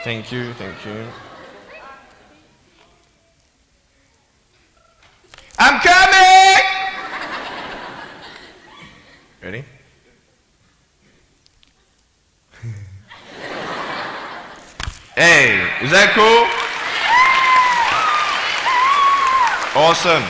Thank you, thank you. I'm coming! Ready? Hey, is that cool? Awesome.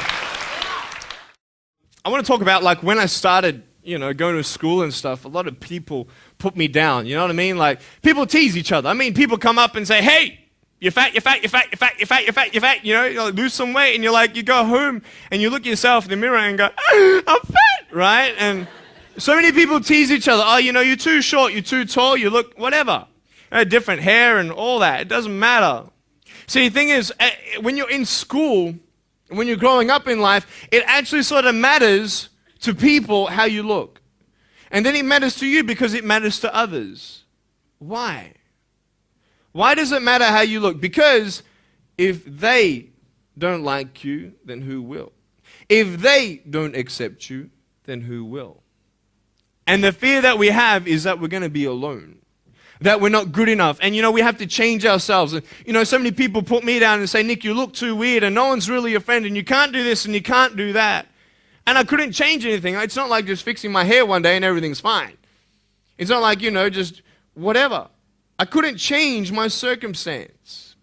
I want to talk about like when I started, going to school and stuff, a lot of people put me down, you know what I mean? Like people tease each other. I mean, people come up and say, hey, you're fat, you're fat, you're fat, you're fat, you're fat, you're fat, you're fat, you like, lose some weight, and you go home and you look at yourself in the mirror and go, I'm fat, right? And so many people tease each other. Oh, you're too short, you're too tall, you look whatever. Different hair and all that. It doesn't matter. See, the thing is, when you're in school, when you're growing up in life, it actually sort of matters to people how you look. And then it matters to you because it matters to others. Why? Why does it matter how you look? Because if they don't like you, then who will? If they don't accept you, then who will? And the fear that we have is that we're going to be alone. That we're not good enough. And we have to change ourselves. And so many people put me down and say, Nick, you look too weird and no one's really your friend and you can't do this and you can't do that. And I couldn't change anything. It's not like just fixing my hair one day and everything's fine. It's not like, just whatever. I couldn't change my circumstance.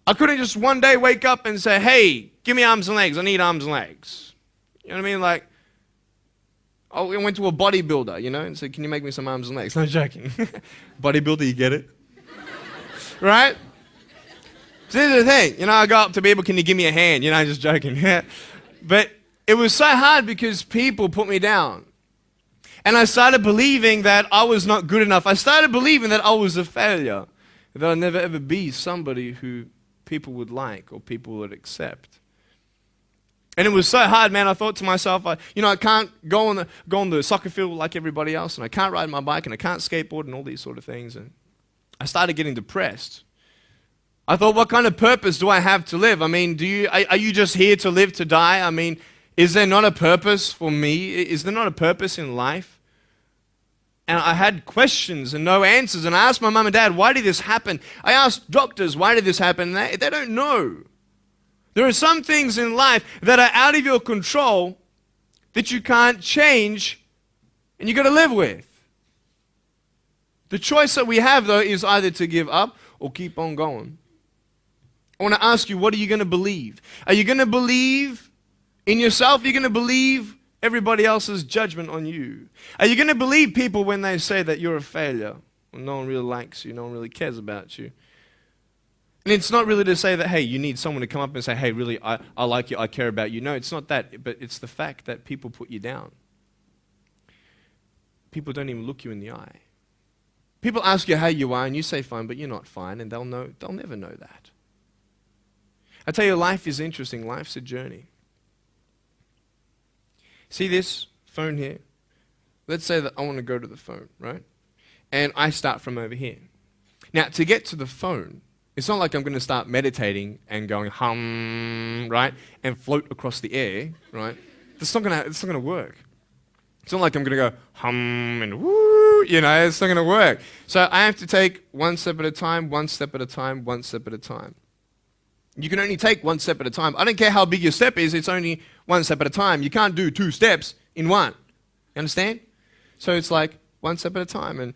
I couldn't just one day wake up and say, hey, give me arms and legs. I need arms and legs. You know what I mean? Like, I went to a bodybuilder, and said, can you make me some arms and legs? No joking. Bodybuilder, you get it? Right? So here's the thing. I go up to people, can you give me a hand? Just joking. But it was so hard because people put me down. And I started believing that I was not good enough. I started believing that I was a failure. That I'd never ever be somebody who people would like or people would accept. And it was so hard, man. I thought to myself, I can't go on the soccer field like everybody else, and I can't ride my bike, and I can't skateboard, and all these sort of things. And I started getting depressed. I thought, what kind of purpose do I have to live? I mean, are you just here to live to die? I mean, is there not a purpose for me? Is there not a purpose in life? And I had questions and no answers. And I asked my mum and dad, why did this happen? I asked doctors, why did this happen? They don't know. There are some things in life that are out of your control that you can't change and you got to live with. The choice that we have, though, is either to give up or keep on going. I want to ask you, what are you going to believe? Are you going to believe in yourself? Are you going to believe everybody else's judgment on you? Are you going to believe people when they say that you're a failure? Well, no one really likes you, no one really cares about you. And it's not really to say that, hey, you need someone to come up and say, hey, really, I like you, I care about you. No, it's not that, but it's the fact that people put you down. People don't even look you in the eye. People ask you how you are, and you say fine, but you're not fine, and they'll never know that. I tell you, life is interesting. Life's a journey. See this phone here? Let's say that I want to go to the phone, right? And I start from over here. Now, to get to the phone, it's not like I'm going to start meditating and going hum, right? And float across the air, right? It's not going to work. It's not like I'm going to go hum and woo, it's not going to work. So I have to take one step at a time, one step at a time, one step at a time. You can only take one step at a time. I don't care how big your step is, it's only one step at a time. You can't do two steps in one. You understand? So it's like one step at a time. And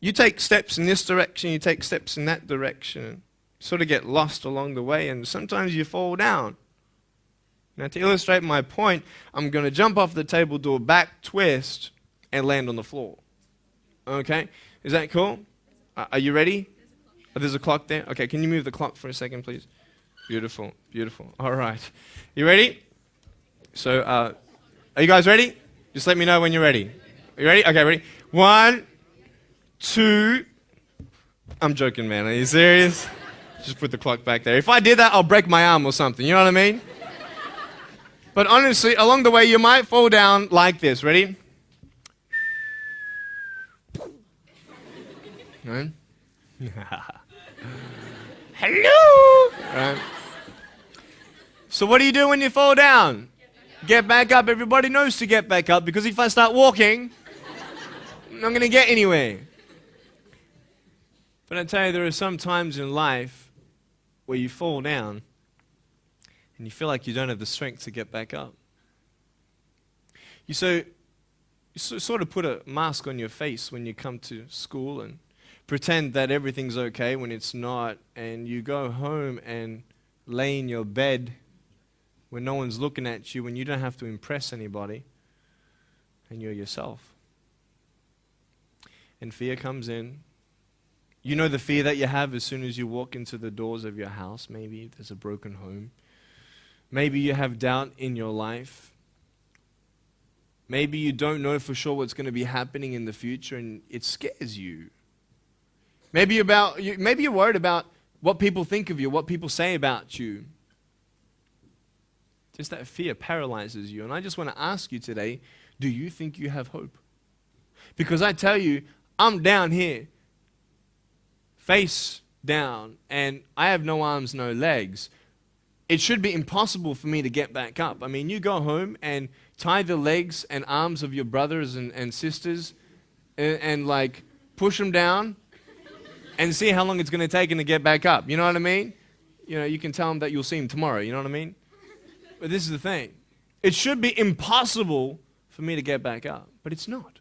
you take steps in this direction, you take steps in that direction. Sort of get lost along the way, and sometimes you fall down. Now, to illustrate my point, I'm going to jump off the table, do a back twist, and land on the floor. Okay? Is that cool? Are you ready? Oh, there's a clock there? Okay, can you move the clock for a second, please? Beautiful, beautiful. All right. You ready? So, are you guys ready? Just let me know when you're ready. Are you ready? Okay, ready? 1, 2. I'm joking, man. Are you serious? Just put the clock back there. If I did that, I'll break my arm or something. You know what I mean? But honestly, along the way, you might fall down like this. Ready? Right? Hello! Right? So what do you do when you fall down? Get back up. Everybody knows to get back up, because if I start walking, I'm not going to get anywhere. But I tell you, there are some times in life where you fall down and you feel like you don't have the strength to get back up. You sort of put a mask on your face when you come to school and pretend that everything's okay when it's not, and you go home and lay in your bed when no one's looking at you, when you don't have to impress anybody, and you're yourself. And fear comes in. You know the fear that you have as soon as you walk into the doors of your house. Maybe there's a broken home. Maybe you have doubt in your life. Maybe you don't know for sure what's going to be happening in the future, and it scares you. Maybe you're worried about what people think of you, what people say about you. Just that fear paralyzes you. And I just want to ask you today, do you think you have hope? Because I tell you, I'm down here, face down, and I have no arms, no legs. It should be impossible for me to get back up. I mean, you go home and tie the legs and arms of your brothers and sisters and like push them down and see how long it's going to take them to get back up. You know what I mean? You know, you can tell them that you'll see them tomorrow. You know what I mean? But this is the thing. It should be impossible for me to get back up, but it's not.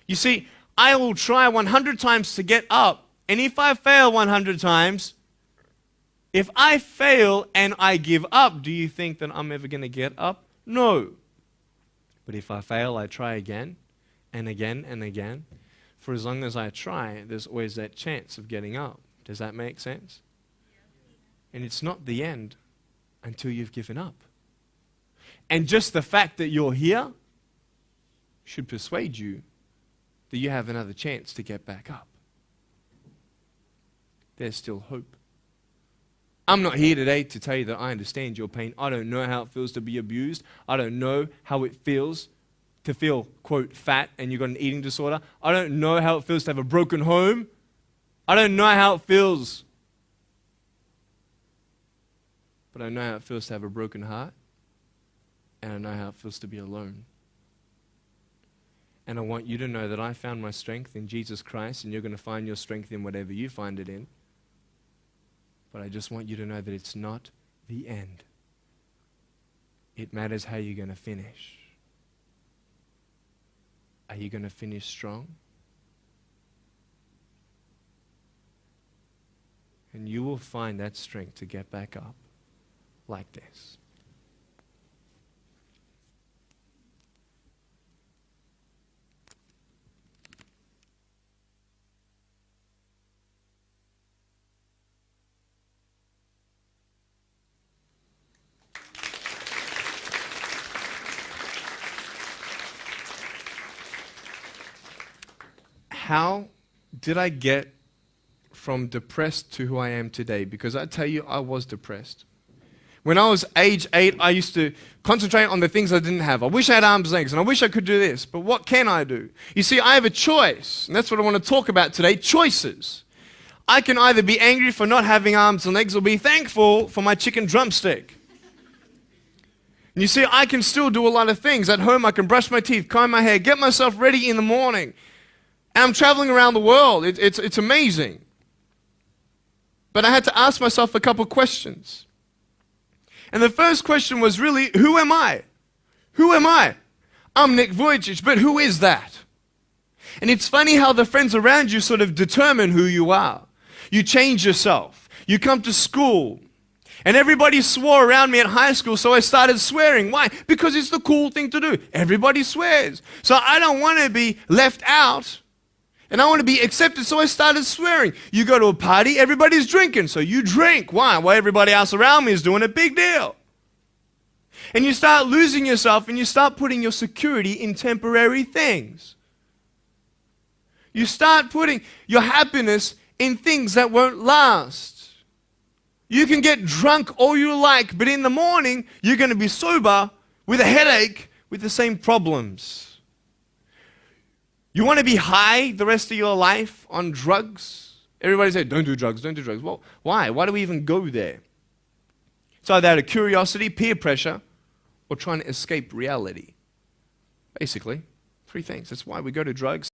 You see, I will try 100 times to get up, and if I fail 100 times, if I fail and I give up, do you think that I'm ever going to get up? No. But if I fail, I try again and again and again. For as long as I try, there's always that chance of getting up. Does that make sense? And it's not the end until you've given up. And just the fact that you're here should persuade you that you have another chance to get back up. There's still hope. I'm not here today to tell you that I understand your pain. I don't know how it feels to be abused. I don't know how it feels to feel, quote, fat and you've got an eating disorder. I don't know how it feels to have a broken home. I don't know how it feels. But I know how it feels to have a broken heart. And I know how it feels to be alone. And I want you to know that I found my strength in Jesus Christ, and you're going to find your strength in whatever you find it in. But I just want you to know that it's not the end. It matters how you're going to finish. Are you going to finish strong? And you will find that strength to get back up like this. How did I get from depressed to who I am today? Because I tell you, I was depressed. When I was age 8, I used to concentrate on the things I didn't have. I wish I had arms and legs, and I wish I could do this, but what can I do? You see, I have a choice, and that's what I want to talk about today, choices. I can either be angry for not having arms and legs or be thankful for my chicken drumstick. And you see, I can still do a lot of things. At home, I can brush my teeth, comb my hair, get myself ready in the morning. And I'm traveling around the world. It's amazing. But I had to ask myself a couple questions. And the first question was really, who am I? Who am I? I'm Nick Vujicic, but who is that? And it's funny how the friends around you sort of determine who you are. You change yourself. You come to school. And everybody swore around me at high school, so I started swearing. Why? Because it's the cool thing to do. Everybody swears. So I don't want to be left out. And I want to be accepted, so I started swearing. You go to a party, everybody's drinking, so you drink. Why? Well, everybody else around me is doing a big deal. And you start losing yourself, and you start putting your security in temporary things. You start putting your happiness in things that won't last. You can get drunk all you like, but in the morning, you're going to be sober with a headache with the same problems. You want to be high the rest of your life on drugs? Everybody said, don't do drugs, don't do drugs. Well, why? Why do we even go there? It's either out of curiosity, peer pressure, or trying to escape reality. Basically, three things. That's why we go to drugs.